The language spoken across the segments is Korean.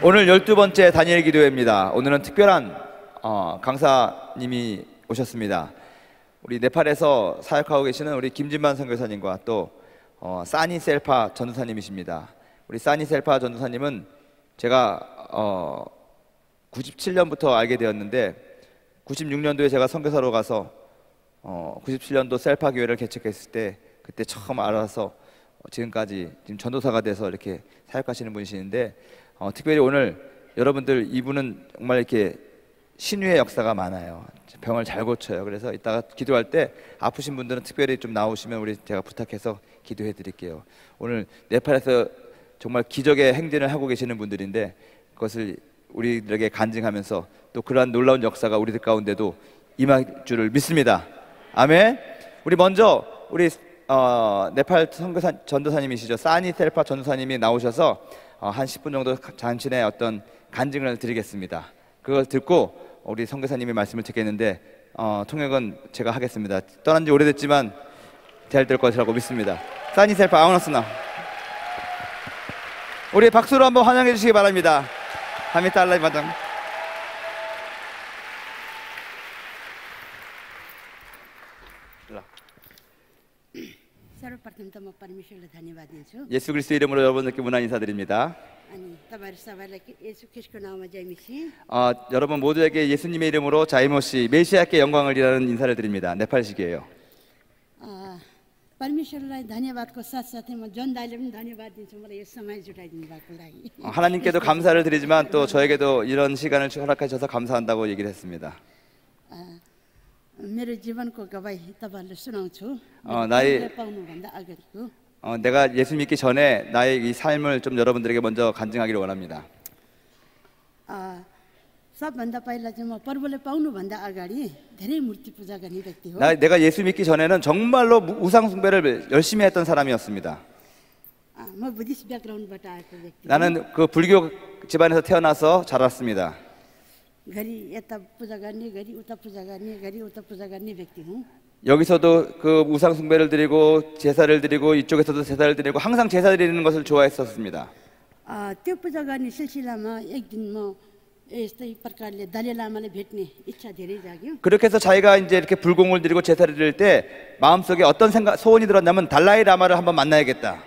오늘 12번째 다니엘 기도회입니다. 오늘은 특별한 강사님이 오셨습니다. 우리 네팔에서 사역하고 계시는 우리 김진만 선교사님과 또 사니 셀파 전도사님이십니다. 우리 사니 셀파 전도사님은 제가 97년부터 알게 되었는데 96년도에 제가 선교사로 가서 97년도 셀파 교회를 개척했을 때 그때 처음 알아서 지금까지 지금 전도사가 돼서 이렇게 사역하시는 분이시는데 특별히 오늘 여러분들 이분은 정말 이렇게 신유의 역사가 많아요. 병을 잘 고쳐요. 그래서 이따가 기도할 때 아프신 분들은 특별히 좀 나오시면 제가 부탁해서 기도해 드릴게요. 오늘 네팔에서 정말 기적의 행진을 하고 계시는 분들인데 그것을 우리들에게 간증하면서 또 그러한 놀라운 역사가 우리들 가운데도 임할 줄을 믿습니다. 아멘. 우리 먼저 우리 네팔 선교사 전도사님이시죠. 사니 셀파 전도사님이 나오셔서 한 10분 정도 자신의 어떤 간증을 드리겠습니다. 그걸 듣고 우리 선교사님의 말씀을 듣겠는데 통역은 제가 하겠습니다. 떠난 지 오래됐지만 잘 될 것이라고 믿습니다. 사니 셀파 아우나스나 우리 박수로 한번 환영해 주시기 바랍니다. 하미탈라이 마당. 예수 그리스도 이름으로 여러분들께 문안 인사드립니다. 여러분 모두에게 예수님의 이름으로 자이모시 메시아께 영광을이라는 인사를 드립니다. 네팔식이에요. 하나님께도 감사를 드리지만 또 저에게도 이런 시간을 허락하셔서 감사한다고 얘기를 했습니다. 내가 예수 믿기 전에 나의 이 삶을 좀 여러분들에게 먼저 간증하기를 원합니다. 내가 예수 믿기 전에는 정말로 우상 숭배를 열심히 했던 사람이었습니다. 나는 그 불교 집안에서 태어나서 자랐습니다. 여기서도 그 우상 숭배를 드리고 제사를 드리고 이쪽에서도 제사를 드리고 항상 제사 드리는 것을 좋아했었습니다. 그렇게 해서 자기가 이제 이렇게 불공을 드리고 제사를 드릴 때 마음속에 어떤 소원이 들었냐면 달라이 라마를 한번 만나야겠다.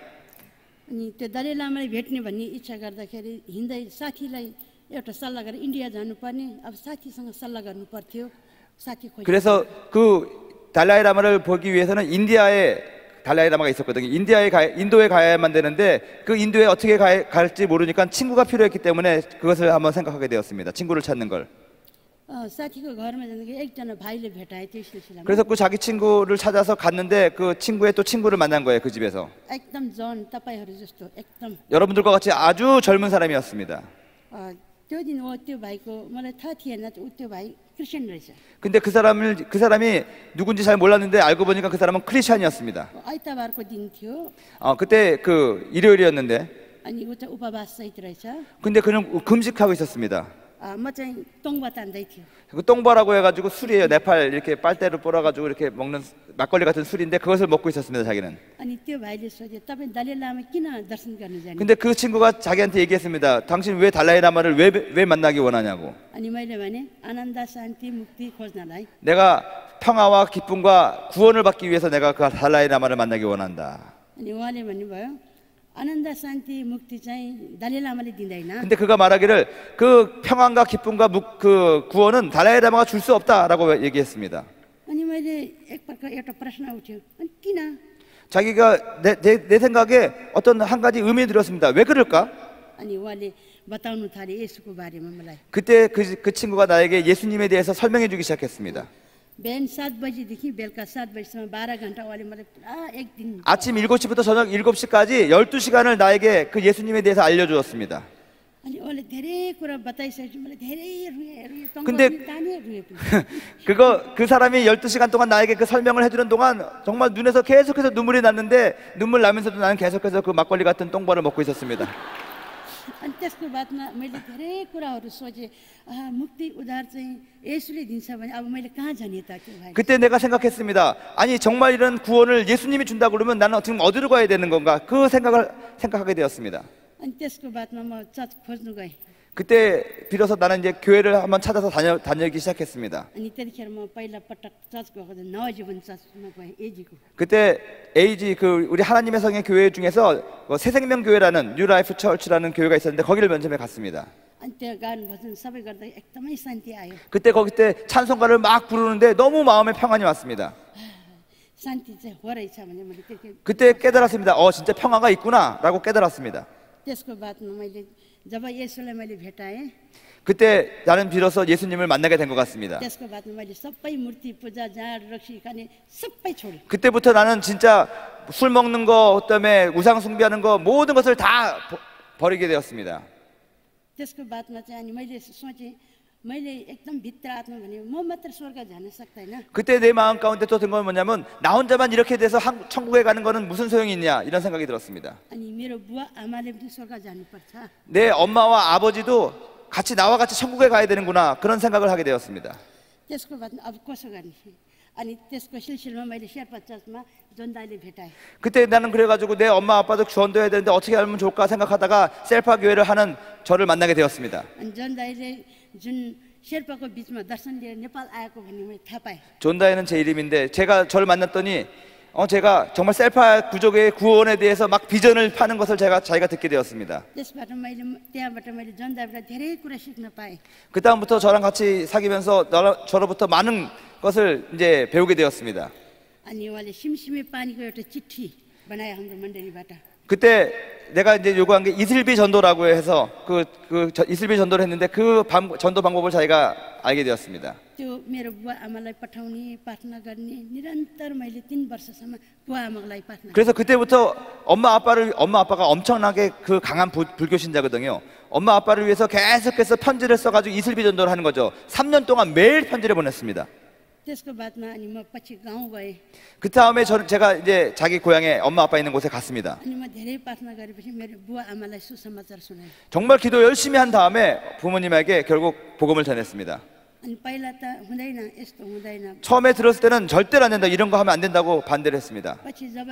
그래서 그 달라이 라마를 보기 위해서는 인디아에 달라이 라마가 있었거든요. 인도에 가야만 되는데 그 인도에 어떻게 갈지 모르니까 친구가 필요했기 때문에 그것을 한번 생각하게 되었습니다. 친구를 찾는 걸. 그래서 그 자기 친구를 찾아서 갔는데 그 친구의 또 친구를 만난 거예요. 그 집에서. 여러분들과 같이 아주 젊은 사람이었습니다. 근데 그 사람이 누군지 잘 몰랐는데 알고 보니까 그 사람은 크리스찬이었습니다. 그때 그 일요일이었는데 근데 그는 금식하고 있었습니다. 그 똥바라고 해가지고 술이에요. 네팔 이렇게 빨대로 뿌려가지고 이렇게 먹는 막걸리 같은 술인데 그것을 먹고 있었습니다. 자기는. 근데 그 친구가 자기한테 얘기했습니다. 당신 왜 달라이 라마를 왜 만나기 원하냐고. 내가 평화와 기쁨과 구원을 받기 위해서 내가 그 달라이 라마를 만나기 원한다. 근데 그가 말하기를 그 평안과 기쁨과 그 구원은 달라이 라마가 줄 수 없다라고 얘기했습니다. 자기가 내 생각에 어떤 한 가지 의미 들었습니다. 왜 그럴까? 그때 그 친구가 나에게 예수님에 대해서 설명해 주기 시작했습니다. 아침 7시부터 저녁 7시까지 12시간을 나에게 그 예수님에 대해서 알려주었습니다. 근데 그 사람이 12시간 동안 나에게 그 설명을 해주는 동안 정말 눈에서 계속해서 눈물이 났는데 눈물 나면서도 나는 계속해서 그 막걸리 같은 똥바를 먹고 있었습니다. 그때 내가 생각했습니다. 아니 정말 이런 구원을 예수님이 준다 그러면 나는 지금 어디로 가야 되는 건가? 그 생각을 생각하게 되었습니다. 그때 비로소 나는 이제 교회를 한번 찾아서 다니기 시작했습니다. अनि त्यतिखेर म पहिला पटक चर्च गएको थिएँ नवजीवन चर्चमा गएँ एजीको. 그때 AG 그 우리 하나님의 성의 교회 중에서 새생명 교회라는 뉴라이프 처치라는 교회가 있었는데 거기를 면접에 갔습니다. अनि त्यो गान भजन सबै गर्दा एकदमै शान्ति आयो. 그때 거기 때 찬송가를 막 부르는데 너무 마음에 평안이 왔습니다. शान्ति चाहिँ हो रहेछ भने मैले त्यति. 그때 깨달았습니다. 진짜 평화가 있구나라고 깨달았습니다. त्यसको बादमा मैले जब येशूलाई मैले भेटाएँ 그때 나는 비로소 예수님을 만나게 된 것 같습니다. त्यसको बादमा मैले सबै मूर्ति पूजा जाँड रक्सी खाने सबै छोडेँ. 그때부터 나는 진짜 술 먹는 거, 그다음에 우상 숭배하는 거 모든 것을 다 버리게 되었습니다. त्यसको बादमा चाहिँ अनि मैले सोचेँ मैले एकदम भित्र आत्मा भने म मात्र स्वर्ग जान सक्दैन. 그때 내 마음 가운데 또 든 건 뭐냐면 나 혼자만 이렇게 돼서 천국에 가는 거는 무슨 소용이 있냐 이런 생각이 들었습니다. अनि मेरो बुवा आमाले पनि स्वर्ग जानुपर्छ. 내 엄마와 아버지도 같이 나와 같이 천국에 가야 되는구나 그런 생각을 하게 되었습니다. त्यसको बादमा अब कसो गर्ने अनि त्यसको सिलसिलामा मैले शेर्पा चर्चमा जोन्दाले भेटाएँ. 그때 나는 그래가지고 내 엄마 아빠도 전도해야 되는데 어떻게 하면 좋을까 생각하다가 셀파 교회를 하는 저를 만나게 되었습니다. अनि जोन्दाले जुन शेर्पाको बिचमा दर्शन लिएर नेपाल आएको भन्ने मैले थाहा पाएँ. 존다이는 제 이름인데 제가 저를 만났더니 제가 정말 셀파 부족의 구원에 대해서 막 비전을 파는 것을 자기가 듣게 되었습니다. त्यसबाट त्यहाँबाट मैले जोन्दाबाट धेरै कुरा सिक्न पाएँ. 그 다음부터 저랑 같이 사귀면서 저로부터 많은 것을 이제 배우게 되었습니다. अनि उहाँले 심심의 पानीको एउटा चिठी बनाए हाम्रो मण्डलीबाट. 그때 내가 이제 요구한 게 이슬비 전도라고 해서 이슬비 전도를 했는데 전도 방법을 자기가 알게 되었습니다. त्यो मेरो बुवा आमालाई पठाउने प्रार्थना गर्ने निरन्तर मैले 3 वर्षसम्म बुवा आमालाई प्रार्थना. 그래서 그때부터 엄마 아빠가 엄청나게 그 강한 불교 신자거든요. 엄마 아빠를 위해서 계속해서 편지를 써가지고 이슬비 전도를 하는 거죠. 3년 동안 매일 편지를 보냈습니다. त्यसको बादमा अनि म पछि गाउँ गएँ. 그 다음에 제가 이제 자기 고향에 엄마 아빠 있는 곳에 갔습니다. अनि म धेरै प्रार्थना गरेपछि मेरो बुवा आमालाई सुसमाचार सुनाएँ. 정말 기도 열심히 한 다음에 부모님에게 결국 복음을 전했습니다. अनि पहिला त हुँदैन यस्तो हुँदैन. 처음에 들었을 때는 절대로 안 된다 이런 거 하면 안 된다고 반대를 했습니다. पछि जब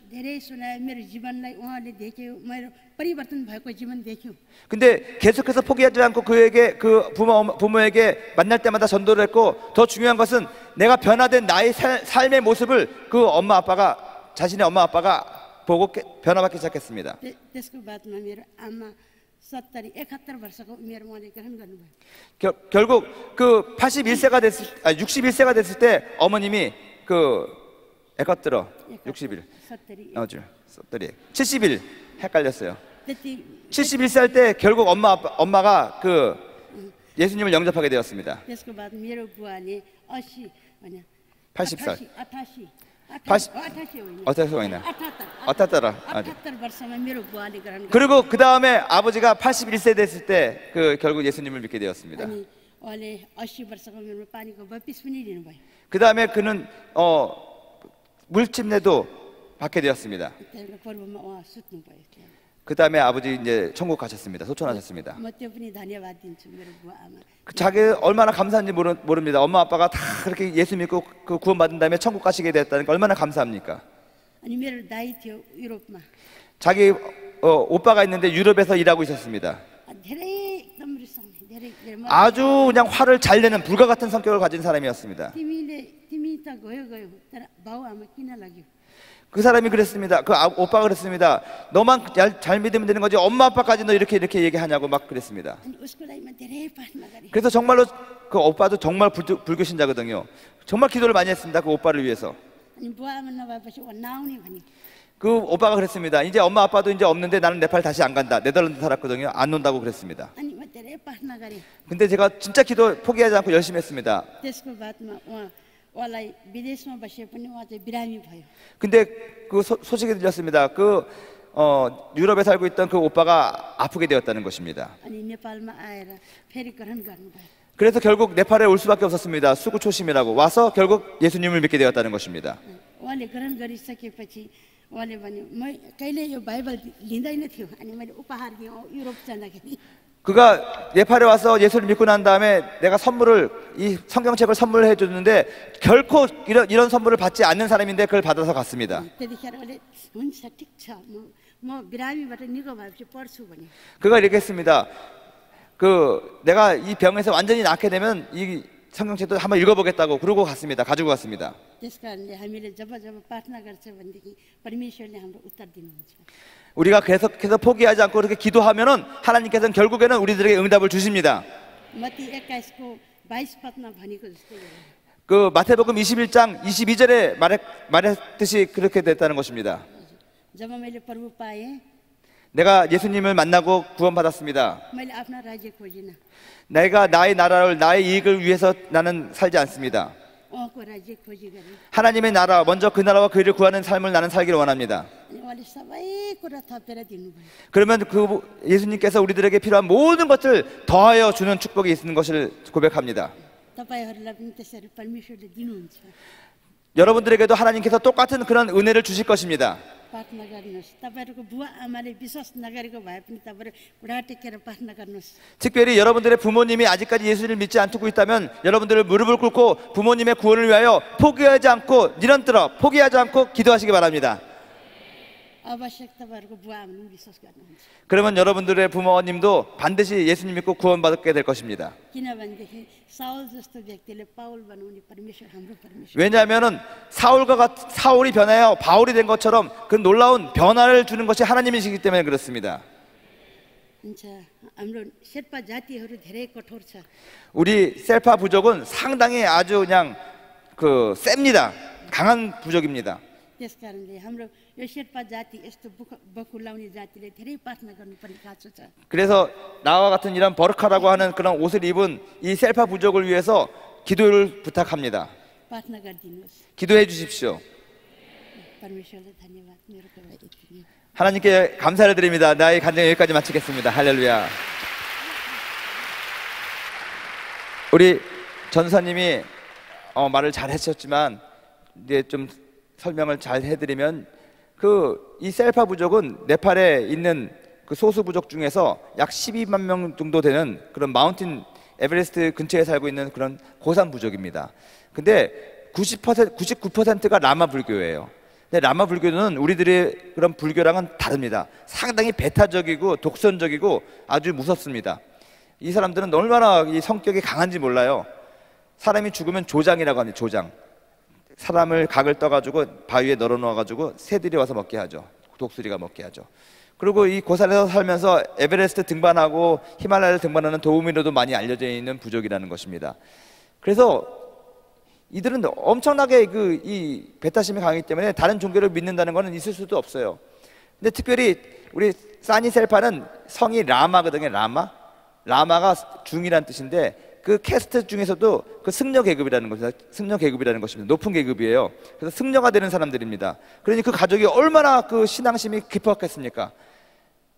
धेरै सुनाए मेरो जीवनलाई उहाँले देख्यो मेरो परिवर्तन भएको जीवन देख्यो. 근데 계속해서 포기하지 않고 그에게 그 부모에게 만날 때마다 전도를 했고 더 중요한 것은 내가 변화된 나의 삶의 모습을 자신의 엄마 아빠가 보고 변화받기 시작했습니다. त्यसको बादमा मेरो आमा 71 वर्षको उमेरमा उहाँले ग्रहण गर्नुभयो. 결국 그 61세가 됐을 때 어머님이 그 에커트러 60일 70일 헷갈렸어요. 71살 때 결국 엄마가 그 예수님을 영접하게 되었습니다. त्यसको बाद मेरो बुवाले 80 भने 80살. 88 होइन. 어떻게 있나? 88 वर्षमा मेरो बुवाले ग्रहण. 그리고 그 다음에 아버지가 81세 됐을 때 그 결국 예수님을 믿게 되었습니다. अनि उहाँले 80 वर्षको उमेरमा पानीको बप्तिस्म पनि लिनुभयो. 그 다음에 그는 물침례도 받게 되었습니다. त्यहाँको पर्वमा उहाँ सुत्नुभयो. 그 다음에 아버지 이제 천국 가셨습니다. 소천하셨습니다. म त्यो पनि धन्यवाद दिन्छु मेरो बुवा आमा. 자기 얼마나 감사한지 모릅니다. 엄마 아빠가 다 그렇게 예수 믿고 그 구원받은 다음에 천국 가시게 됐다는 게 얼마나 감사합니까? अनि मेरो दाइ थियो युरोपमा. 자기 오빠가 있는데 유럽에서 일하고 있었습니다. धेरै एकदम रिसाउने धेरै 아주 그냥 화를 잘 내는 불과 같은 성격을 가진 사람이었습니다. तिमी त गयो तर बाउ आमा किन लाग्यो? 그 사람이 그랬습니다. 오빠가 그랬습니다. 너만 잘 믿으면 되는 거지 엄마 아빠까지 너 이렇게 얘기하냐고 막 그랬습니다. अनि उसको लागिमा धेरै प्रार्थना गरे. 그래서 정말로 그 오빠도 정말 불교 신자거든요. 정말 기도를 많이 했습니다. 그 오빠를 위해서. अनि बुवा आमा नभएपछि उ 나오니 भने. 그 오빠가 그랬습니다. 이제 엄마 아빠도 이제 없는데 나는 네팔 다시 안 간다. 네덜란드 살았거든요. 안 온다고 그랬습니다. अनि म धेरै प्रार्थना गरे. 근데 제가 진짜 기도 포기하지 않고 열심히 했습니다. त्यसको बादमा उहाँलाई विदेशमा बसे पनि उहाँ चाहिँ बिरामी भयो. 근데 그 소식이 들렸습니다. 유럽에 살고 있던 그 오빠가 아프게 되었다는 것입니다. अनि नेपालमा आएर फेरि ग्रहण गर्नुभयो. 그래서 결국 네팔에 올 수밖에 없었습니다. 수구초심이라고 와서 결국 예수님을 믿게 되었다는 것입니다. उहाँले ग्रहण गरिसकेपछि उहाँले भन्यो म कहिले यो बाइबल लिँदैन थियो. अनि मैले उपहार दिएँ युरोप जाँदाखेरि. 그가 네팔에 와서 예수를 믿고 난 다음에 내가 이 성경책을 선물해 줬는데 결코 이런 선물을 받지 않는 사람인데 그걸 받아서 갔습니다. त्यतिखेर उहाँले हुन्छ ठिक छ म बिरामीबाट निको भएपछि पढ्छु भने. 그가 이렇게 했습니다. 내가 이 병에서 완전히 낫게 되면 이 성경책도 한번 읽어보겠다고 그러고 갔습니다. 가지고 갔습니다. त्यस कारणले हामीले जब जब प्रार्थना गर्छ भनेदेखि परमेश्वरले हाम्रो उत्तर दिनुहुन्छ। 우리가 계속해서 포기하지 않고 그렇게 기도하면은 하나님께서는 결국에는 우리들에게 응답을 주십니다. मत्ती 21को 22 पदमा भनेको जस्तै हो। 그 마태복음 21장 22절에 말했듯이 그렇게 됐다는 것입니다. जब मैले प्रभु पाएँ, 내가 예수님을 만나고 구원받았습니다. मैले आफ्ना राज्य खोजिनँ, 내가 나의 나라를 나의 이익을 위해서 나는 살지 않습니다. उहाँको राज्य खोजी गरेँ। 하나님의 나라 먼저 그 나라와 그 일을 구하는 삶을 나는 살기를 원합니다. अनि उहाँले सबै कुरा थपेर दिनुभयो। 그러면 그 예수님께서 우리들에게 필요한 모든 것을 더하여 주는 축복이 있는 것을 고백합니다. तपाईँहरूलाई पनि त्यसरी परमेश्वरले दिनुहुन्छ। 여러분들에게도 하나님께서 똑같은 그런 은혜를 주실 것입니다. प्रार्थना गर्नुहोस्। तपाईँहरूको बुवा आमाले विश्वास नगरेको भए पनि तपाईँहरू घुँडा टेकेर प्रार्थना गर्नुहोस्। 특별히 여러분들의 부모님이 아직까지 예수를 믿지 않고 있다면 여러분들을 무릎을 꿇고 부모님의 구원을 위하여 포기하지 않고 니런뜨러 포기하지 않고 기도하시기 바랍니다. आवश्यक तपाईँहरूको बुवा आमाले पनि विश्वास गर्नुहुन्छ। 그러면 여러분들의 부모님도 반드시 예수님 믿고 구원받게 될 것입니다. किनभनेदेखि साउल जस्तो व्यक्तिले पाउल बनाउने परमेश्वर हाम्रो परमेश्वर। 왜냐하면은 사울이 변하여 바울이 된 것처럼 그 놀라운 변화를 주는 것이 하나님이시기 때문에 그렇습니다. हुन्छ हाम्रो शेर्पा जातिहरू धेरै कठोर छ। 우리 셀파 부족은 상당히 아주 그냥 셉니다. 강한 부족입니다. त्यस कारणले हाम्रो यो शेर्पा जाति यस्तो बकुलाउने जातिले धेरै प्रार्थना गर्नुपर्ने खाँचो छ। 그래서 나와 같은 이런 버르카라고 하는 그런 옷을 입은 이 셀파 부족을 위해서 기도를 부탁합니다. प्रार्थना गरिदिनुहोस्। 기도해 주십시오. परमेश्वरले धन्यवाद। मेरो कुरा यति नै। 하나님께 감사를 드립니다. 나의 간증 여기까지 마치겠습니다. 할렐루야. 우리 전사님이 말을 잘 하셨지만 이제 좀 설명을 잘 해드리면 이 셀파 부족은 네팔에 있는 그 소수 부족 중에서 약 12만 명 정도 되는 그런 마운틴 에베레스트 근처에 살고 있는 그런 고산 부족입니다. 근데 99%가 라마 불교예요. 근데 라마 불교는 우리들의 그런 불교랑은 다릅니다. 상당히 배타적이고 독선적이고 아주 무섭습니다. 이 사람들은 얼마나 이 성격이 강한지 몰라요. 사람이 죽으면 조장이라고 합니다. 조장. 사람을 각을 떠가지고 바위에 널어 놓아가지고 새들이 와서 먹게 하죠. 독수리가 먹게 하죠. 그리고 이 고산에서 살면서 에베레스트 등반하고 히말라야를 등반하는 도우미로도 많이 알려져 있는 부족이라는 것입니다. 그래서 이들은 엄청나게 이 배타심이 강하기 때문에 다른 종교를 믿는다는 것은 있을 수도 없어요. 근데 특별히 우리 사니셀파는 성이 라마거든요. 라마가 중이란 뜻인데 그 캐스트 중에서도 그 승려 계급이라는 것입니다. 승려 계급이라는 것입니다. 높은 계급이에요. 그래서 승려가 되는 사람들입니다. 그러니 그 가족이 얼마나 그 신앙심이 깊었겠습니까?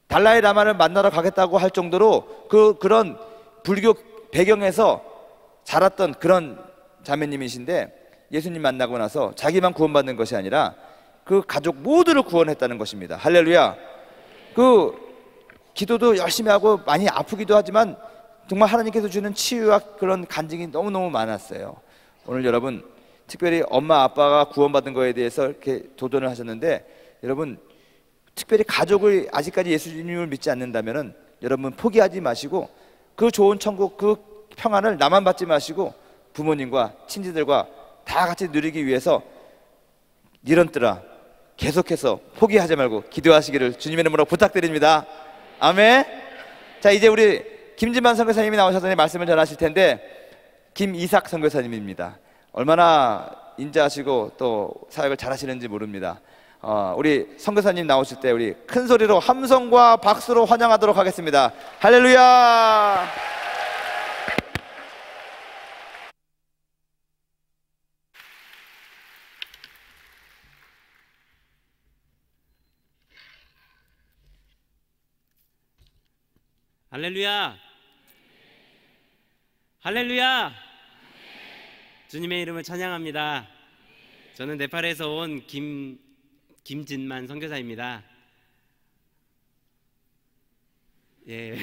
달라이 라마를 만나러 가겠다고 할 정도로 그런 불교 배경에서 자랐던 그런 자매님이신데 예수님 만나고 나서 자기만 구원받는 것이 아니라 그 가족 모두를 구원했다는 것입니다. 할렐루야. 기도도 열심히 하고 많이 아프기도 하지만 정말 하나님께서 주는 치유와 그런 간증이 너무너무 많았어요. 오늘 여러분 특별히 엄마 아빠가 구원받은 거에 대해서 이렇게 도전을 하셨는데 여러분 특별히 가족을 아직까지 예수님을 믿지 않는다면은 여러분 포기하지 마시고 그 좋은 천국 그 평안을 나만 받지 마시고 부모님과 친지들과 다 같이 누리기 위해서 니런뜨라 계속해서 포기하지 말고 기도하시기를 주님의 이름으로 부탁드립니다. 아멘. 자, 이제 우리 김진만 선교사님이 나오셔서 말씀을 전하실 텐데 김이삭 선교사님입니다. 얼마나 인자하시고 또 사역을 잘하시는지 모릅니다. 우리 선교사님 나오실 때 우리 큰 소리로 함성과 박수로 환영하도록 하겠습니다. 할렐루야. 할렐루야. 할렐루야. 주님의 이름을 찬양합니다. 저는 네팔에서 온 김진만 선교사입니다. 예.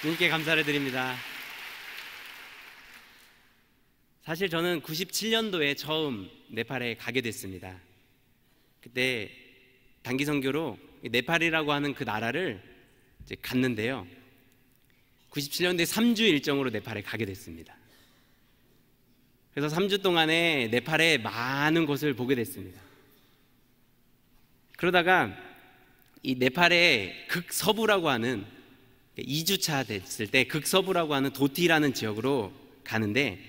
주님께 감사를 드립니다. 사실 저는 97년도에 처음 네팔에 가게 됐습니다. 그때 단기 선교로 네팔이라고 하는 그 나라를 이제 갔는데요. 97년도에 3주 일정으로 네팔에 가게 됐습니다. 그래서 3주 동안에 네팔의 많은 곳을 보게 됐습니다. 그러다가 이 네팔의 극서부라고 하는 2주차 됐을 때 극서부라고 하는 도티라는 지역으로 가는데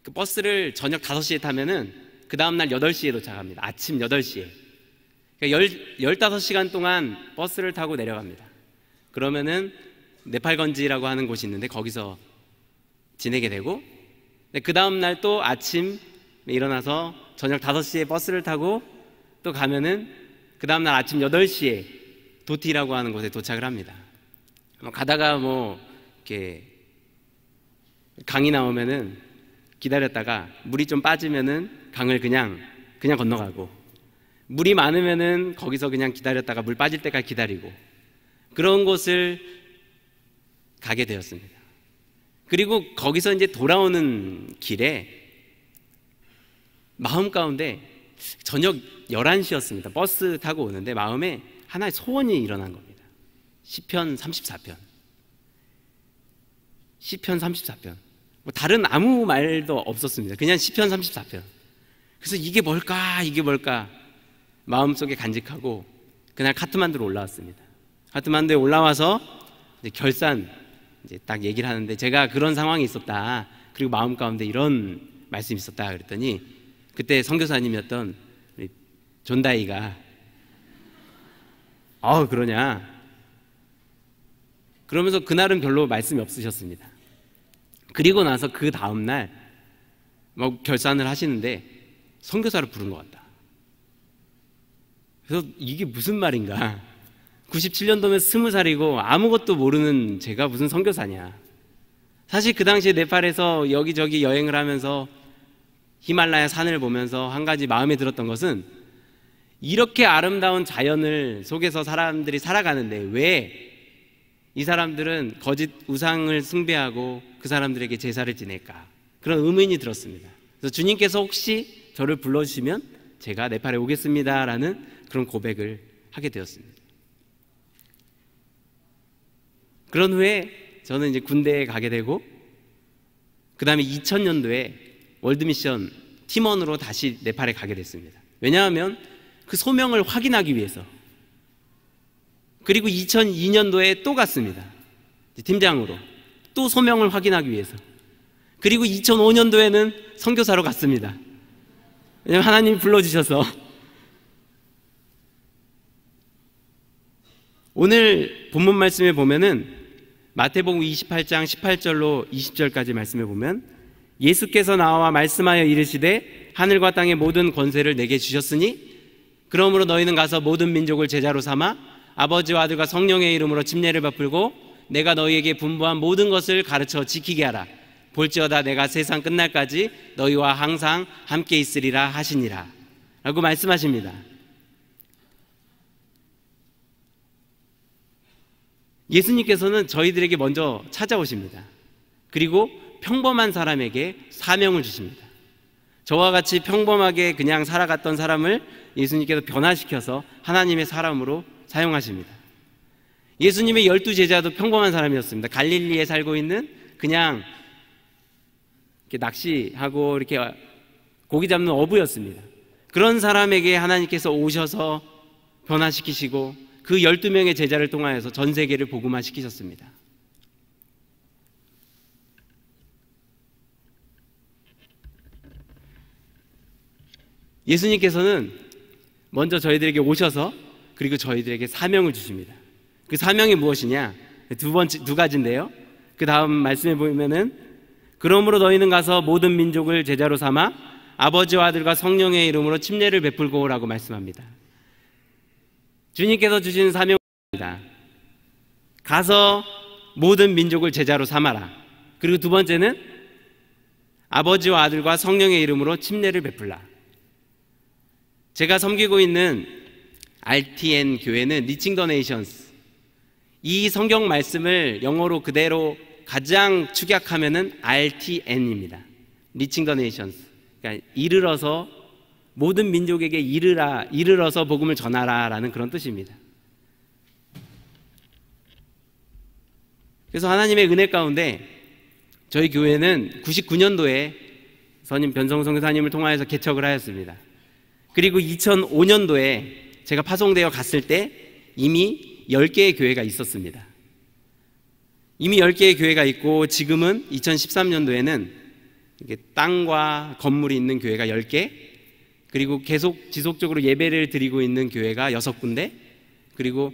그 버스를 저녁 5시에 타면은 그 다음날 8시에 도착합니다. 아침 8시에. 그러니까 15시간 동안 버스를 타고 내려갑니다. 그러면은 네팔건지라고 하는 곳이 있는데 거기서 지내게 되고 그 다음날 또 아침 일어나서 저녁 5시에 버스를 타고 또 가면은 그 다음날 아침 8시에 도티라고 하는 곳에 도착을 합니다. 가다가 뭐 이렇게 강이 나오면은 기다렸다가 물이 좀 빠지면은 강을 그냥 건너가고 물이 많으면은 거기서 그냥 기다렸다가 물 빠질 때까지 기다리고 그런 곳을 가게 되었습니다. 그리고 거기서 이제 돌아오는 길에 마음 가운데 저녁 11시였습니다. 버스 타고 오는데 마음에 하나의 소원이 일어난 겁니다. 시편 34편. 시편 34편. 뭐 다른 아무 말도 없었습니다. 그냥 시편 34편. 그래서 이게 뭘까? 마음속에 간직하고 그날 카트만두로 올라왔습니다. 카트만두에 올라와서 이제 결산 이제 딱 얘기를 하는데 제가 그런 상황이 있었다. 그리고 마음 가운데 이런 말씀이 있었다. 그랬더니 그때 선교사님이었던 우리 존다이가 그러냐? 그러면서 그날은 별로 말씀이 없으셨습니다. 그리고 나서 그 다음날 뭐 결산을 하시는데 선교사를 부른 것 같다. 그래서 이게 무슨 말인가? 97년도면 20살이고 아무것도 모르는 제가 무슨 선교사냐. 사실 그 당시에 네팔에서 여기저기 여행을 하면서 히말라야 산을 보면서 한 가지 마음에 들었던 것은 이렇게 아름다운 자연을 속에서 사람들이 살아가는데 왜 이 사람들은 거짓 우상을 숭배하고 그 사람들에게 제사를 지낼까? 그런 의문이 들었습니다. 그래서 주님께서 혹시 저를 불러주시면 제가 네팔에 오겠습니다 라는 그런 고백을 하게 되었습니다. 그런 후에 저는 이제 군대에 가게 되고 그 다음에 2000년도에 월드미션 팀원으로 다시 네팔에 가게 됐습니다. 왜냐하면 그 소명을 확인하기 위해서. 그리고 2002년도에 또 갔습니다. 팀장으로 또 소명을 확인하기 위해서. 그리고 2005년도에는 선교사로 갔습니다. 왜냐하면 하나님이 불러주셔서. 오늘 본문 말씀에 보면은 마태복음 28장 18절로 20절까지 말씀해 보면 예수께서 나와 말씀하여 이르시되 하늘과 땅의 모든 권세를 내게 주셨으니 그러므로 너희는 가서 모든 민족을 제자로 삼아 아버지와 아들과 성령의 이름으로 침례를 베풀고 내가 너희에게 분부한 모든 것을 가르쳐 지키게 하라. 볼지어다 내가 세상 끝날까지 너희와 항상 함께 있으리라 하시니라 라고 말씀하십니다. 예수님께서는 저희들에게 먼저 찾아오십니다. 그리고 평범한 사람에게 사명을 주십니다. 저와 같이 평범하게 그냥 살아갔던 사람을 예수님께서 변화시켜서 하나님의 사람으로 사용하십니다. 예수님의 12제자도 평범한 사람이었습니다. 갈릴리에 살고 있는 그냥 이렇게 낚시하고 이렇게 고기 잡는 어부였습니다. 그런 사람에게 하나님께서 오셔서 변화시키시고 그 12명의 제자를 통하여서 전 세계를 복음화시키셨습니다. 예수님께서는 먼저 저희들에게 오셔서 그리고 저희들에게 사명을 주십니다. 그 사명이 무엇이냐? 두 가지인데요. 그 다음 말씀에 보면은 그러므로 너희는 가서 모든 민족을 제자로 삼아 아버지와 아들과 성령의 이름으로 침례를 베풀고 오라고 말씀합니다. 주님께서 주신 사명입니다. 가서 모든 민족을 제자로 삼아라. 그리고 두 번째는 아버지와 아들과 성령의 이름으로 침례를 베풀라. 제가 섬기고 있는 RTN 교회는 리칭 더 네이션스, 이 성경 말씀을 영어로 그대로 가장 축약하면은 RTN입니다. 리칭 더 네이션스. 그러니까 이르러서 모든 민족에게 이르러서 복음을 전하라라는 그런 뜻입니다. 그래서 하나님의 은혜 가운데 저희 교회는 99년도에 선임 변성우 선교사님을 통하여서 개척을 하였습니다. 그리고 2005년도에 제가 파송되어 갔을 때 이미 10개의 교회가 있었습니다. 이미 10개의 교회가 있고 지금은 2013년도에는 땅과 건물이 있는 교회가 10개, 그리고 계속 지속적으로 예배를 드리고 있는 교회가 6군데, 그리고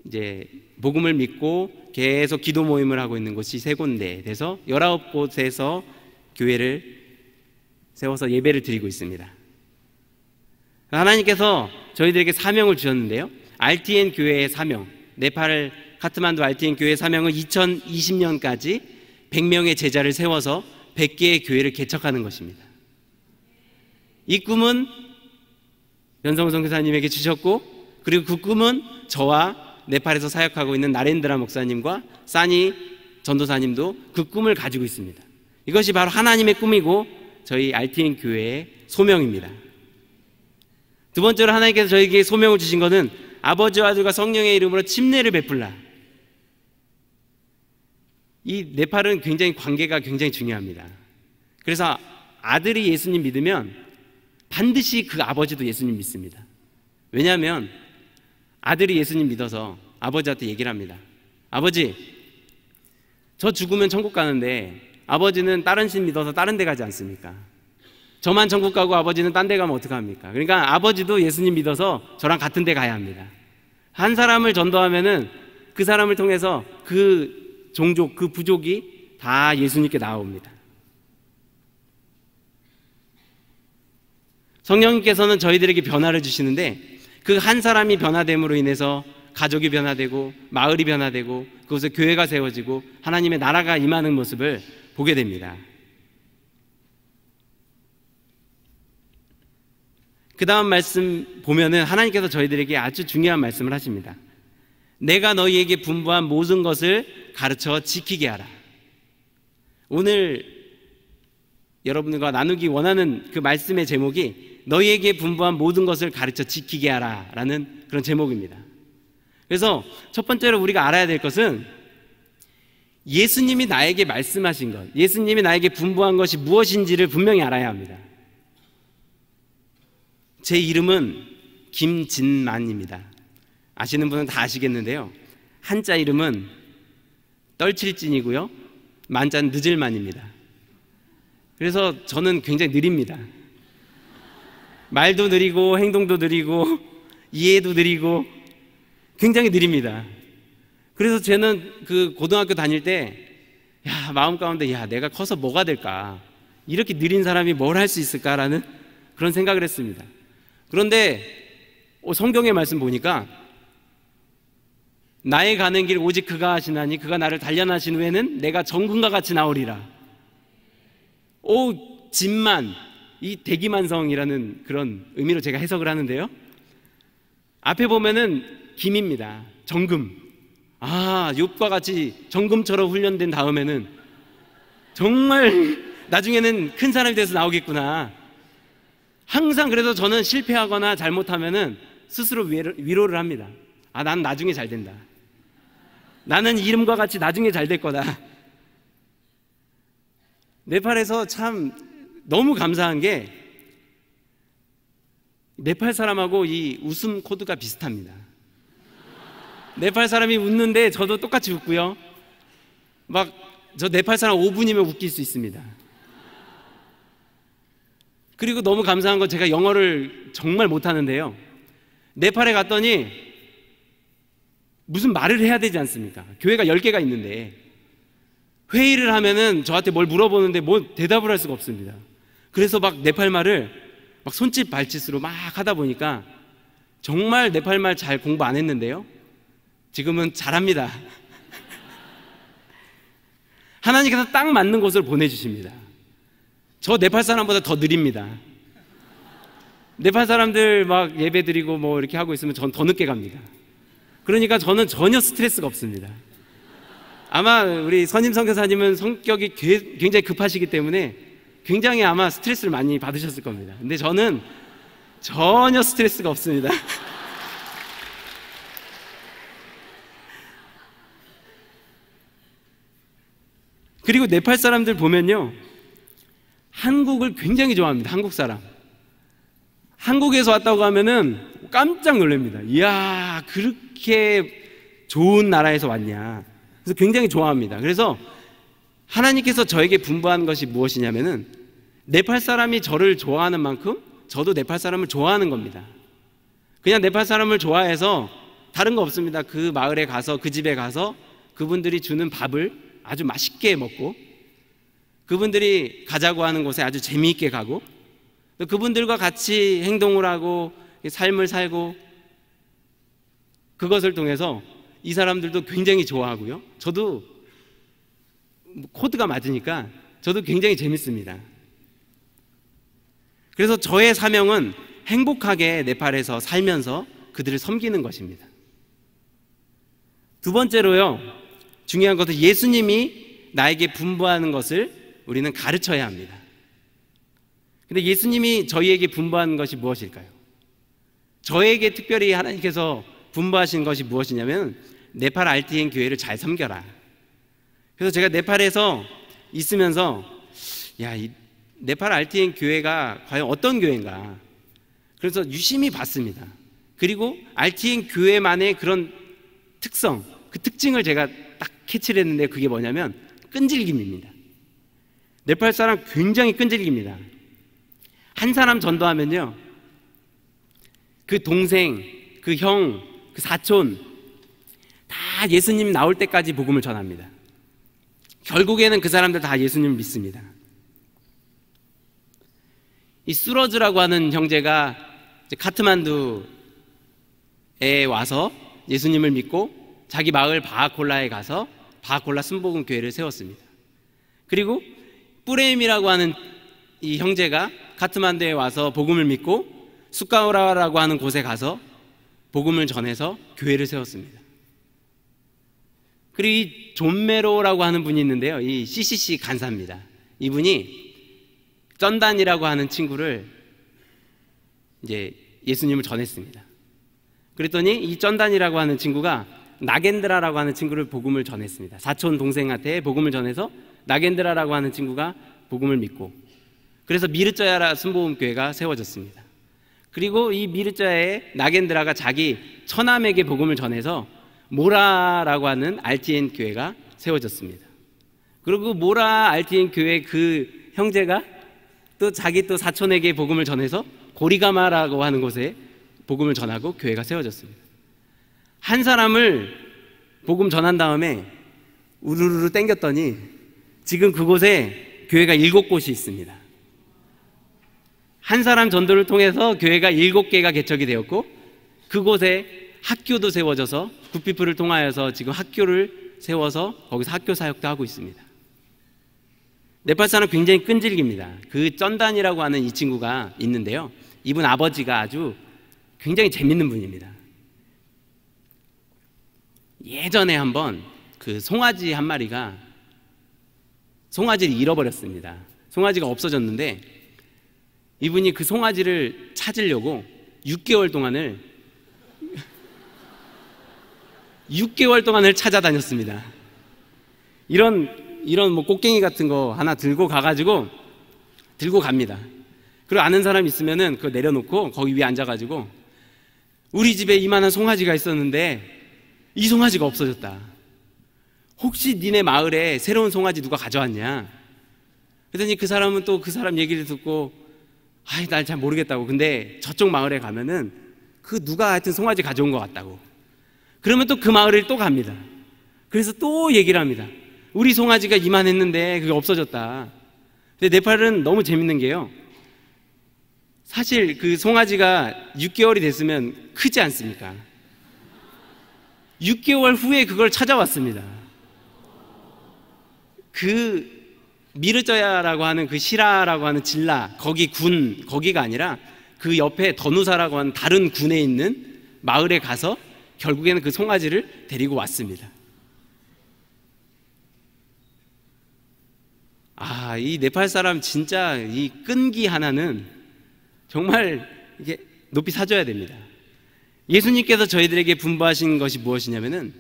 이제 복음을 믿고 계속 기도 모임을 하고 있는 곳이 3군데 돼서 19곳에서 교회를 세워서 예배를 드리고 있습니다. 하나님께서 저희들에게 사명을 주셨는데요, RTN 교회의 사명, 네팔 카트만두 RTN 교회의 사명은 2020년까지 100명의 제자를 세워서 100개의 교회를 개척하는 것입니다. 이 꿈은 변성우 선교사님에게 주셨고, 그리고 그 꿈은 저와 네팔에서 사역하고 있는 나렌드라 목사님과 사니 전도사님도 그 꿈을 가지고 있습니다. 이것이 바로 하나님의 꿈이고 저희 RTN 교회의 소명입니다. 두 번째로 하나님께서 저에게 소명을 주신 것은 아버지와 아들과 성령의 이름으로 침례를 베풀라. 이 네팔은 굉장히 관계가 굉장히 중요합니다. 그래서 아들이 예수님 믿으면 반드시 그 아버지도 예수님 믿습니다. 왜냐하면 아들이 예수님 믿어서 아버지한테 얘기를 합니다. 아버지, 저 죽으면 천국 가는데 아버지는 다른 신 믿어서 다른 데 가지 않습니까? 저만 천국 가고 아버지는 딴 데 가면 어떡합니까? 그러니까 아버지도 예수님 믿어서 저랑 같은 데 가야 합니다. 한 사람을 전도하면은 그 사람을 통해서 그 종족, 그 부족이 다 예수님께 나아옵니다. 성령님께서는 저희들에게 변화를 주시는데 그 한 사람이 변화됨으로 인해서 가족이 변화되고 마을이 변화되고 그곳에 교회가 세워지고 하나님의 나라가 임하는 모습을 보게 됩니다. 그 다음 말씀 보면은 하나님께서 저희들에게 아주 중요한 말씀을 하십니다. 내가 너희에게 분부한 모든 것을 가르쳐 지키게 하라. 오늘 여러분들과 나누기 원하는 그 말씀의 제목이 너희에게 분부한 모든 것을 가르쳐 지키게 하라 라는 그런 제목입니다. 그래서 첫 번째로 우리가 알아야 될 것은 예수님이 나에게 말씀하신 것, 예수님이 나에게 분부한 것이 무엇인지를 분명히 알아야 합니다. 제 이름은 김진만입니다. 아시는 분은 다 아시겠는데요, 한자 이름은 떨칠진이고요, 만자는 늦을만입니다. 그래서 저는 굉장히 느립니다. 말도 느리고 행동도 느리고 이해도 느리고 굉장히 느립니다. 그래서 저는 그 고등학교 다닐 때 마음 가운데 내가 커서 뭐가 될까, 이렇게 느린 사람이 뭘 할 수 있을까라는 그런 생각을 했습니다. 그런데 성경의 말씀 보니까 나의 가는 길 오직 그가 하시나니 그가 나를 단련하신 후에는 내가 정금과 같이 나오리라. 진만, 이 대기만성이라는 그런 의미로 제가 해석을 하는데요, 앞에 보면은 김입니다. 정금. 욥과 같이 정금처럼 훈련된 다음에는 정말 나중에는 큰 사람이 돼서 나오겠구나. 항상 그래서 저는 실패하거나 잘못하면은 스스로 위로를 합니다. 난 나중에 잘 된다. 나는 이름과 같이 나중에 잘 될 거다. 네팔에서 참 너무 감사한 게 네팔 사람하고 이 웃음 코드가 비슷합니다. 네팔 사람이 웃는데 저도 똑같이 웃고요. 저 네팔 사람 5분이면 웃길 수 있습니다. 그리고 너무 감사한 건 제가 영어를 정말 못하는데요, 네팔에 갔더니 무슨 말을 해야 되지 않습니까? 교회가 10개가 있는데 회의를 하면은 저한테 뭘 물어보는데 뭐 대답을 할 수가 없습니다. 그래서 네팔 말을 손짓 발짓으로 막 하다 보니까 정말 네팔 말 잘 공부 안 했는데요, 지금은 잘합니다. 하나님께서 딱 맞는 곳을 보내주십니다. 저 네팔 사람보다 더 느립니다. 네팔 사람들 예배 드리고 이렇게 하고 있으면 전 더 늦게 갑니다. 그러니까 저는 전혀 스트레스가 없습니다. 아마 우리 선임 선교사님은 성격이 굉장히 급하시기 때문에 굉장히 아마 스트레스를 많이 받으셨을 겁니다. 근데 저는 전혀 스트레스가 없습니다. 그리고 네팔 사람들 보면요, 한국을 굉장히 좋아합니다. 한국 사람. 한국에서 왔다고 하면은 깜짝 놀랍니다. 이야, 그렇게 좋은 나라에서 왔냐. 그래서 굉장히 좋아합니다. 그래서 하나님께서 저에게 분부한 것이 무엇이냐면은 네팔 사람이 저를 좋아하는 만큼 저도 네팔 사람을 좋아하는 겁니다. 그냥 네팔 사람을 좋아해서 다른 거 없습니다. 그 마을에 가서, 그 집에 가서 그분들이 주는 밥을 아주 맛있게 먹고, 그분들이 가자고 하는 곳에 아주 재미있게 가고, 또 그분들과 같이 행동을 하고 삶을 살고, 그것을 통해서 이 사람들도 굉장히 좋아하고요, 저도 코드가 맞으니까 저도 굉장히 재밌습니다. 그래서 저의 사명은 행복하게 네팔에서 살면서 그들을 섬기는 것입니다. 두 번째로요, 중요한 것은 예수님이 나에게 분부하는 것을 우리는 가르쳐야 합니다. 근데 예수님이 저희에게 분부하는 것이 무엇일까요? 저에게 특별히 하나님께서 분부하신 것이 무엇이냐면 네팔 RTN 교회를 잘 섬겨라. 그래서 제가 네팔에서 있으면서 이 네팔 RTN 교회가 과연 어떤 교회인가, 그래서 유심히 봤습니다. 그리고 RTN 교회만의 그런 특성, 그 특징을 제가 딱 캐치를 했는데 그게 뭐냐면 끈질김입니다. 네팔 사람 굉장히 끈질깁니다. 한 사람 전도하면요, 그 동생, 그 형, 그 사촌 다 예수님 나올 때까지 복음을 전합니다. 결국에는 그 사람들 다 예수님을 믿습니다. 이 수러즈라고 하는 형제가 카트만두에 와서 예수님을 믿고 자기 마을 바하콜라에 가서 바하콜라 순복음 교회를 세웠습니다. 그리고 뿌레임이라고 하는 이 형제가 카트만두에 와서 복음을 믿고 수카오라라고 하는 곳에 가서 복음을 전해서 교회를 세웠습니다. 그리고 이 존메로라고 하는 분이 있는데요, 이 CCC 간사입니다. 이분이 쩐단이라고 하는 친구를 이제 예수님을 전했습니다. 그랬더니 이 쩐단이라고 하는 친구가 나겐드라라고 하는 친구를 복음을 전했습니다. 사촌 동생한테 복음을 전해서 나겐드라라고 하는 친구가 복음을 믿고, 그래서 미르자야라 순복음교회가 세워졌습니다. 그리고 이 미르자야의 나겐드라가 자기 처남에게 복음을 전해서 모라라고 하는 RTN 교회가 세워졌습니다. 그리고 모라 RTN 교회 그 형제가 또 자기 또 사촌에게 복음을 전해서 고리가마라고 하는 곳에 복음을 전하고 교회가 세워졌습니다. 한 사람을 복음 전한 다음에 우르르 땡겼더니 지금 그곳에 교회가 7곳이 있습니다. 한 사람 전도를 통해서 교회가 7개가 개척이 되었고, 그곳에 학교도 세워져서 굿피플을 통하여서 지금 학교를 세워서 거기서 학교 사역도 하고 있습니다. 네팔 사람 굉장히 끈질깁니다. 그 쩐단이라고 하는 이 친구가 있는데요, 이분 아버지가 아주 굉장히 재밌는 분입니다. 예전에 한번 그 송아지 한 마리가 송아지를 잃어버렸습니다. 송아지가 없어졌는데 이분이 그 송아지를 찾으려고 6개월 동안을 찾아다녔습니다. 이런 뭐 꽃갱이 같은 거 하나 들고 갑니다. 그리고 아는 사람 있으면은 그거 내려놓고 거기 위에 앉아가지고, 우리 집에 이만한 송아지가 있었는데 이 송아지가 없어졌다. 혹시 니네 마을에 새로운 송아지 누가 가져왔냐? 그랬더니 그 사람은 또 그 사람 얘기를 듣고, 난 잘 모르겠다고. 근데 저쪽 마을에 가면은 그 누가 하여튼 송아지 가져온 것 같다고. 그러면 또 그 마을을 또 갑니다. 그래서 또 얘기를 합니다. 우리 송아지가 이만했는데 그게 없어졌다. 근데 네팔은 너무 재밌는 게요, 사실 그 송아지가 6개월이 됐으면 크지 않습니까? 6개월 후에 그걸 찾아왔습니다. 그 미르저야라고 하는 그 시라라고 하는 진라, 거기가 아니라 그 옆에 더누사라고 하는 다른 군에 있는 마을에 가서 결국에는 그 송아지를 데리고 왔습니다. 이 네팔 사람 진짜 이 끈기 하나는 정말 이게 높이 사줘야 됩니다. 예수님께서 저희들에게 분부하신 것이 무엇이냐면은,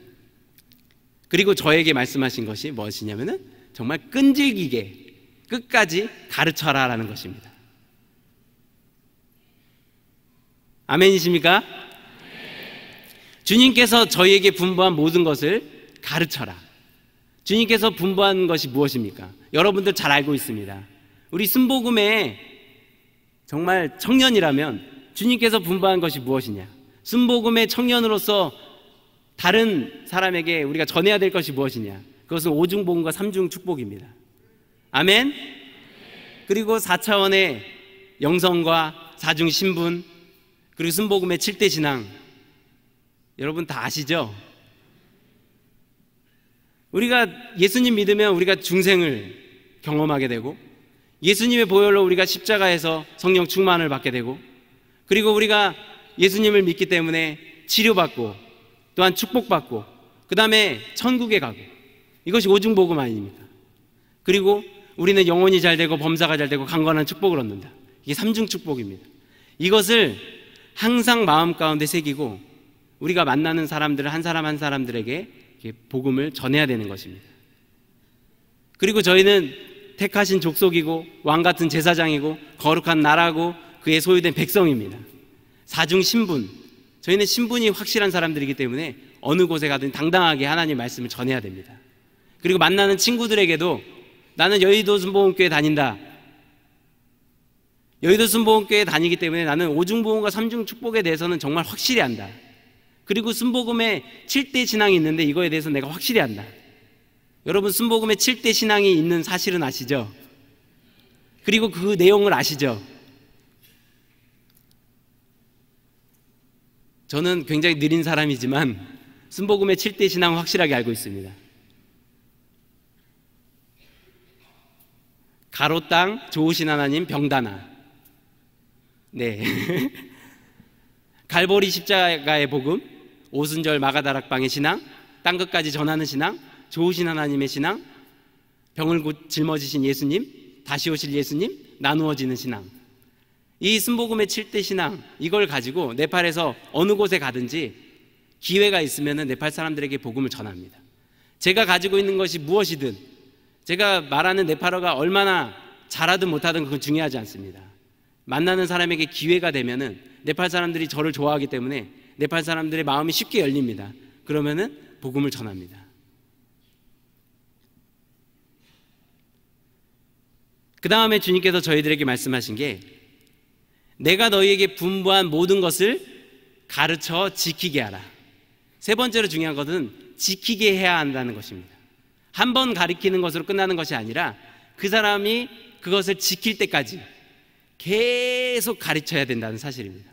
그리고 저에게 말씀하신 것이 무엇이냐면은 정말 끈질기게 끝까지 가르쳐라라는 것입니다. 아멘이십니까? 주님께서 저희에게 분부한 모든 것을 가르쳐라. 주님께서 분부한 것이 무엇입니까? 여러분들 잘 알고 있습니다. 우리 순복음에 정말 청년이라면 주님께서 분부한 것이 무엇이냐? 순복음의 청년으로서 다른 사람에게 우리가 전해야 될 것이 무엇이냐? 그것은 오중복음과 삼중 축복입니다. 아멘? 그리고 4차원의 영성과 사중 신분, 그리고 순복음의 7대 신앙, 여러분 다 아시죠? 우리가 예수님 믿으면 우리가 중생을 경험하게 되고, 예수님의 보혈로 우리가 십자가에서 성령 충만을 받게 되고, 그리고 우리가 예수님을 믿기 때문에 치료받고 또한 축복받고 그 다음에 천국에 가고, 이것이 오중복음 아닙니까? 그리고 우리는 영혼이 잘 되고 범사가 잘 되고 강건한 축복을 얻는다. 이게 삼중 축복입니다. 이것을 항상 마음 가운데 새기고 우리가 만나는 사람들을 한 사람 한 사람들에게 복음을 전해야 되는 것입니다. 그리고 저희는 택하신 족속이고 왕같은 제사장이고 거룩한 나라고 그의 소유된 백성입니다. 사중 신분, 저희는 신분이 확실한 사람들이기 때문에 어느 곳에 가든 당당하게 하나님의 말씀을 전해야 됩니다. 그리고 만나는 친구들에게도 나는 여의도 순복음교회 다닌다, 여의도 순복음교회 다니기 때문에 나는 오중복음과 삼중 축복에 대해서는 정말 확실히 안다. 그리고 순복음에 7대 신앙이 있는데 이거에 대해서 내가 확실히 안다. 여러분, 순복음에 7대 신앙이 있는 사실은 아시죠? 그리고 그 내용을 아시죠? 저는 굉장히 느린 사람이지만 순복음의 7대 신앙을 확실하게 알고 있습니다. 가로 땅, 좋으신 하나님, 병다나. 네. 갈보리 십자가의 복음, 오순절 마가다락방의 신앙, 땅끝까지 전하는 신앙, 좋으신 하나님의 신앙, 병을 짊어지신 예수님, 다시 오실 예수님, 나누어지는 신앙. 이 순복음의 7대 신앙, 이걸 가지고 네팔에서 어느 곳에 가든지 기회가 있으면 네팔 사람들에게 복음을 전합니다. 제가 가지고 있는 것이 무엇이든, 제가 말하는 네팔어가 얼마나 잘하든 못하든 그건 중요하지 않습니다. 만나는 사람에게 기회가 되면은 네팔 사람들이 저를 좋아하기 때문에 네팔 사람들의 마음이 쉽게 열립니다. 그러면은 복음을 전합니다. 그 다음에 주님께서 저희들에게 말씀하신 게, 내가 너희에게 분부한 모든 것을 가르쳐 지키게 하라. 세 번째로 중요한 것은 지키게 해야 한다는 것입니다. 한 번 가르치는 것으로 끝나는 것이 아니라 그 사람이 그것을 지킬 때까지 계속 가르쳐야 된다는 사실입니다.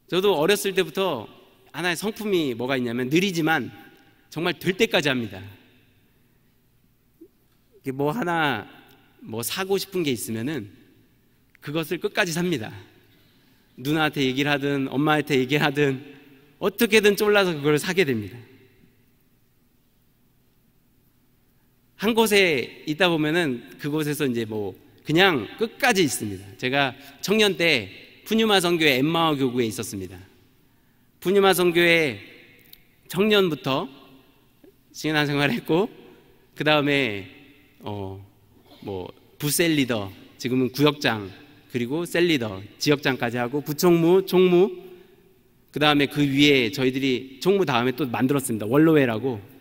저도 어렸을 때부터 하나의 성품이 뭐가 있냐면, 느리지만 정말 될 때까지 합니다. 뭐 하나 사고 싶은 게 있으면은 그것을 끝까지 삽니다. 누나한테 얘기를 하든 엄마한테 얘기를 하든 어떻게든 쫄라서 그걸 사게 됩니다. 한 곳에 있다 보면은 그곳에서 이제 그냥 끝까지 있습니다. 제가 청년 때 푸뉴마 선교회 엠마오 교구에 있었습니다. 푸뉴마 선교회 청년부터 신앙 생활을 했고, 그 다음에 부셀 리더, 지금은 구역장, 그리고 셀 리더, 지역장까지 하고 부총무, 총무, 그 다음에 그 위에 저희들이 총무 다음에 또 만들었습니다. 원로회라고.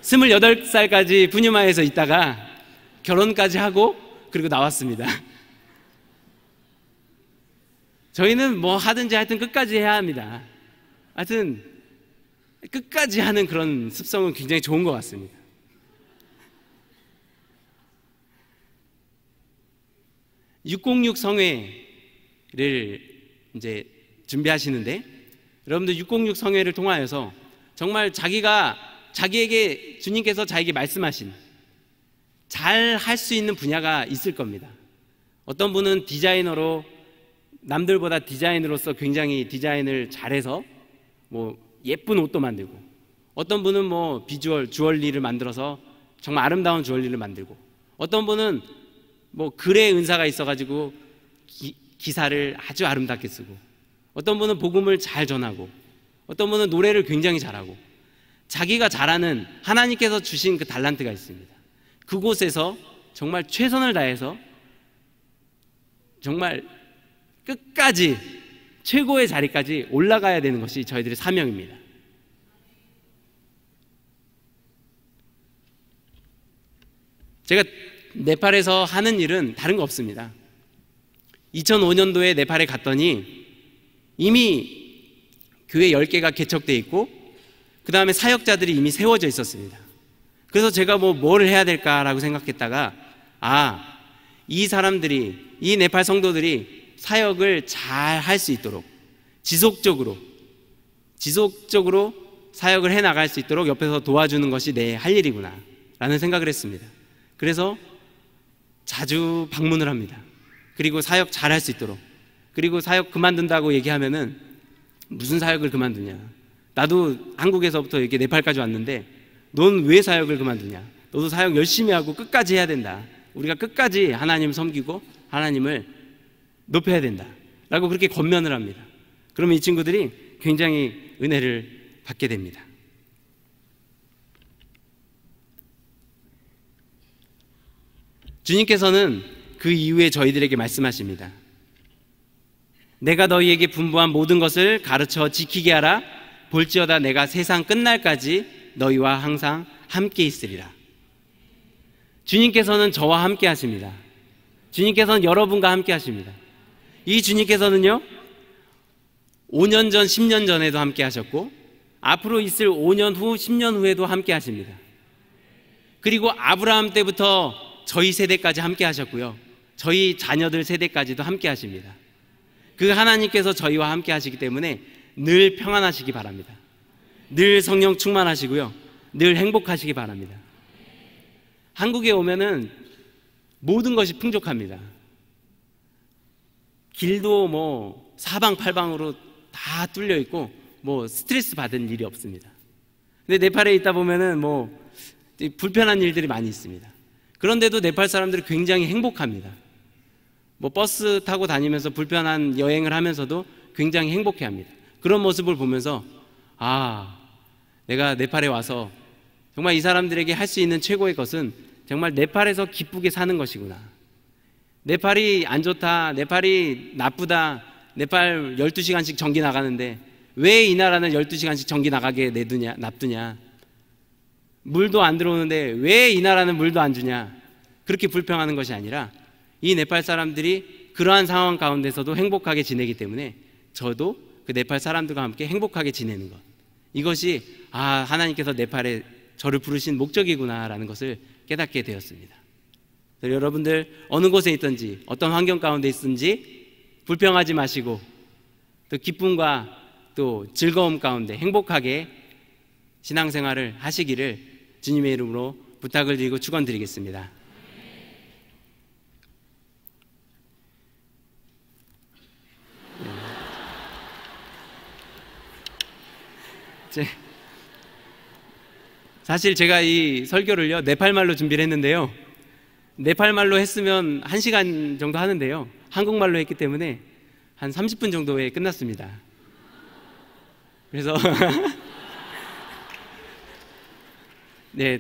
28살까지 푸뉴마에서 있다가 결혼까지 하고 그리고 나왔습니다. 저희는 하든지 하여튼 끝까지 해야 합니다. 하여튼 끝까지 하는 그런 습성은 굉장히 좋은 것 같습니다. 606 성회를 이제 준비하시는데, 여러분들 606 성회를 통하여서 정말 자기에게 주님께서 자기에게 말씀하신 잘 할 수 있는 분야가 있을 겁니다. 어떤 분은 디자이너로, 남들보다 디자인으로서 굉장히 디자인을 잘해서 예쁜 옷도 만들고, 어떤 분은 비주얼, 주얼리를 만들어서 정말 아름다운 주얼리를 만들고, 어떤 분은 글의 은사가 있어가지고 기사를 아주 아름답게 쓰고, 어떤 분은 복음을 잘 전하고, 어떤 분은 노래를 굉장히 잘하고 자기가 잘하는 하나님께서 주신 그 달란트가 있습니다. 그곳에서 정말 최선을 다해서 정말 끝까지 최고의 자리까지 올라가야 되는 것이 저희들의 사명입니다. 제가 네팔에서 하는 일은 다른 거 없습니다. 2005년도에 네팔에 갔더니 이미 교회 10개가 개척되어 있고 그 다음에 사역자들이 이미 세워져 있었습니다. 그래서 제가 뭘 해야 될까라고 생각했다가 이 사람들이, 이 네팔 성도들이 사역을 잘 할 수 있도록 지속적으로 사역을 해나갈 수 있도록 옆에서 도와주는 것이 내 할 일이구나 라는 생각을 했습니다. 그래서 자주 방문을 합니다. 그리고 사역 잘 할 수 있도록. 그리고 사역 그만둔다고 얘기하면은 무슨 사역을 그만두냐, 나도 한국에서부터 이렇게 네팔까지 왔는데 넌 왜 사역을 그만두냐, 너도 사역 열심히 하고 끝까지 해야 된다, 우리가 끝까지 하나님 섬기고 하나님을 높여야 된다 라고 그렇게 권면을 합니다. 그러면 이 친구들이 굉장히 은혜를 받게 됩니다. 주님께서는 그 이후에 저희들에게 말씀하십니다. 내가 너희에게 분부한 모든 것을 가르쳐 지키게 하라. 볼지어다 내가 세상 끝날까지 너희와 항상 함께 있으리라. 주님께서는 저와 함께 하십니다. 주님께서는 여러분과 함께 하십니다. 이 주님께서는요, 5년 전, 10년 전에도 함께 하셨고 앞으로 있을 5년 후, 10년 후에도 함께 하십니다. 그리고 아브라함 때부터 저희 세대까지 함께 하셨고요, 저희 자녀들 세대까지도 함께 하십니다. 그 하나님께서 저희와 함께 하시기 때문에 늘 평안하시기 바랍니다. 늘 성령 충만하시고요, 늘 행복하시기 바랍니다. 한국에 오면은 모든 것이 풍족합니다. 길도 사방팔방으로 다 뚫려 있고 스트레스 받은 일이 없습니다. 근데 네팔에 있다 보면은 불편한 일들이 많이 있습니다. 그런데도 네팔 사람들이 굉장히 행복합니다. 버스 타고 다니면서 불편한 여행을 하면서도 굉장히 행복해합니다. 그런 모습을 보면서 내가 네팔에 와서 정말 이 사람들에게 할 수 있는 최고의 것은 정말 네팔에서 기쁘게 사는 것이구나. 네팔이 안 좋다, 네팔이 나쁘다, 네팔 12시간씩 전기 나가는데 왜 이 나라는 12시간씩 전기 나가게 놔두냐, 물도 안 들어오는데 왜 이 나라는 물도 안 주냐, 그렇게 불평하는 것이 아니라 이 네팔 사람들이 그러한 상황 가운데서도 행복하게 지내기 때문에 저도 그 네팔 사람들과 함께 행복하게 지내는 것, 이것이 하나님께서 네팔에 저를 부르신 목적이구나라는 것을 깨닫게 되었습니다. 여러분들 어느 곳에 있든지 어떤 환경 가운데 있든지 불평하지 마시고 또 기쁨과 또 즐거움 가운데 행복하게 신앙생활을 하시기를 주님의 이름으로 부탁을 드리고 축원드리겠습니다. 사실 제가 이 설교를요 네팔말로 준비를 했는데요, 네팔말로 했으면 1시간 정도 하는데요, 한국말로 했기 때문에 한 30분 정도에 끝났습니다. 그래서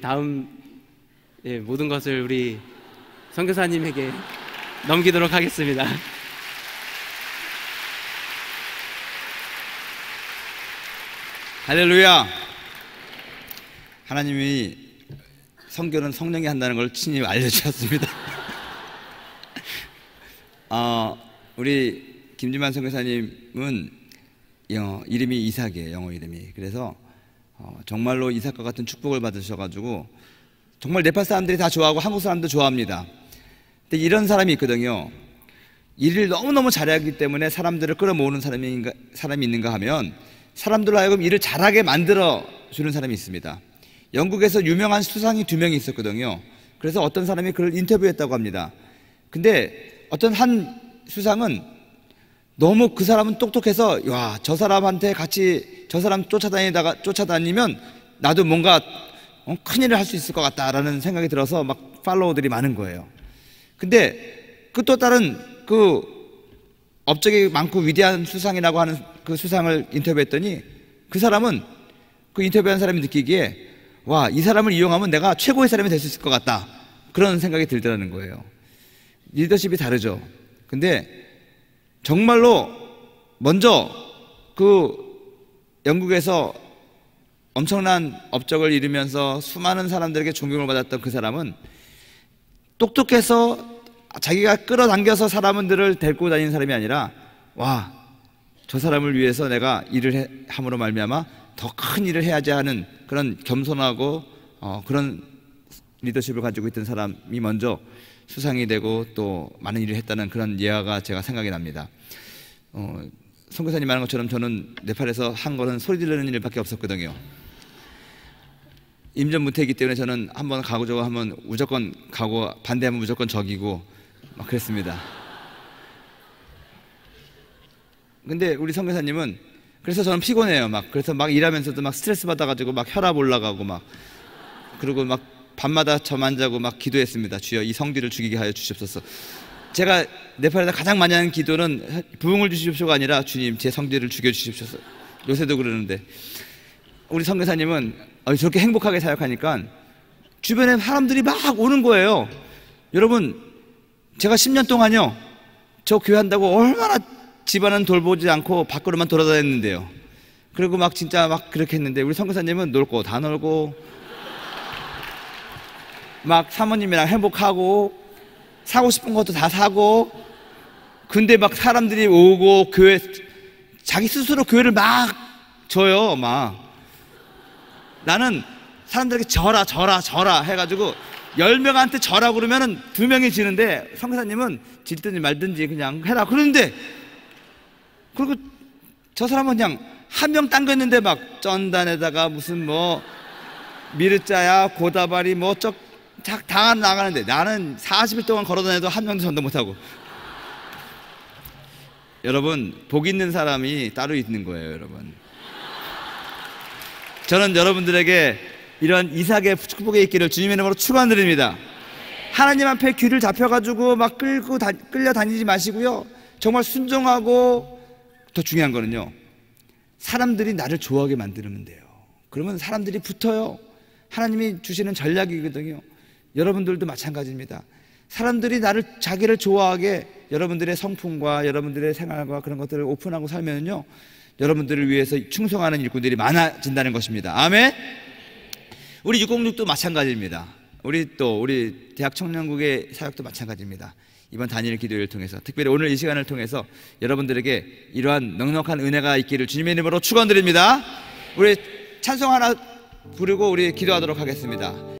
다음 모든 것을 우리 선교사님에게 넘기도록 하겠습니다. 할렐루야. 하나님이 선교는 성령이 한다는 걸 친히 알려주셨습니다. 우리 김지만 선교사님은 이름이 이삭이에요, 영어 이름이. 그래서 정말로 이삭과 같은 축복을 받으셔가지고 정말 네팔 사람들이 다 좋아하고 한국 사람도 좋아합니다. 근데 이런 사람이 있거든요. 일을 너무너무 잘하기 때문에 사람들을 끌어모으는 사람이 있는가 하면 사람들로 하여금 일을 잘하게 만들어주는 사람이 있습니다. 영국에서 유명한 수상이 2명이 있었거든요. 그래서 어떤 사람이 그를 인터뷰했다고 합니다. 근데 어떤 한 수상은 너무 그 사람은 똑똑해서 저 사람한테 같이 저 사람 쫓아다니면 나도 뭔가 큰일을 할 수 있을 것 같다라는 생각이 들어서 막 팔로워들이 많은 거예요. 근데 그 또 다른 그 업적이 많고 위대한 수상이라고 하는 그 수상을 인터뷰했더니 그 사람은 그 인터뷰한 사람이 느끼기에 와, 이 사람을 이용하면 내가 최고의 사람이 될 수 있을 것 같다, 그런 생각이 들더라는 거예요. 리더십이 다르죠. 근데 정말로 먼저 그 영국에서 엄청난 업적을 이루면서 수많은 사람들에게 존경을 받았던 그 사람은 똑똑해서 자기가 끌어당겨서 사람들을 데리고 다니는 사람이 아니라, 와, 저 사람을 위해서 내가 일을 함으로 말미암아 더 큰 일을 해야지 하는 그런 겸손하고 그런 리더십을 가지고 있던 사람이 먼저 수상이 되고 또 많은 일을 했다는 그런 예화가 제가 생각이 납니다. 선교사님 말한 것처럼 저는 네팔에서 한 거는 소리 지르는 일밖에 없었거든요. 임전무태이기 때문에 저는 한번 가고 저거 하면 무조건 가고 반대하면 무조건 적이고 막 그랬습니다. 근데 우리 선교사님은, 그래서 저는 피곤해요. 그래서 막 일하면서도 막 스트레스 받아가지고 막 혈압 올라가고 막, 그리고 막 밤마다 잠 안 자고 막 기도했습니다. 주여, 이 성질을 죽이게 하여 주시옵소서. 제가 네팔에서 가장 많이 하는 기도는 부흥을 주시옵소서가 아니라 주님, 제 성질을 죽여주시옵소서. 요새도 그러는데, 우리 선교사님은 저렇게 행복하게 사역하니까 주변에 사람들이 막 오는 거예요. 여러분, 제가 10년 동안요, 저 교회 한다고 얼마나 집안은 돌보지 않고 밖으로만 돌아다녔는데요. 그리고 막 진짜 막 그렇게 했는데, 우리 선교사님은 놀 거 다 놀고 막 사모님이랑 행복하고 사고 싶은 것도 다 사고, 근데 막 사람들이 오고 교회, 자기 스스로 교회를 막 줘요. 막 나는 사람들에게 져라 해가지고 10명한테 져라 그러면은 2명이 지는데, 선교사님은 질든지 말든지 그냥 해라 그러는데, 그리고 저 사람은 그냥 한 명 당겼는데 막 전단에다가 무슨 뭐 미르자야 고다바리 뭐 다 나가는데, 나는 40일 동안 걸어다녀도 한 명도 전도 못하고. 여러분, 복 있는 사람이 따로 있는 거예요. 여러분, 저는 여러분들에게 이런 이삭의 축복의 있기를 주님의 이름으로 축원드립니다. 하나님 앞에 귀를 잡혀가지고 막 끌려 다니지 마시고요, 정말 순종하고, 더 중요한 거는요, 사람들이 나를 좋아하게 만들면 돼요. 그러면 사람들이 붙어요. 하나님이 주시는 전략이거든요. 여러분들도 마찬가지입니다. 사람들이 자기를 좋아하게, 여러분들의 성품과 여러분들의 생활과 그런 것들을 오픈하고 살면요, 여러분들을 위해서 충성하는 일꾼들이 많아진다는 것입니다. 아멘. 우리 606도 마찬가지입니다. 우리 대학 청년국의 사역도 마찬가지입니다. 이번 단일 기도회를 통해서, 특별히 오늘 이 시간을 통해서 여러분들에게 이러한 넉넉한 은혜가 있기를 주님의 이름으로 축원드립니다. 우리 찬송 하나 부르고 우리 기도하도록 하겠습니다.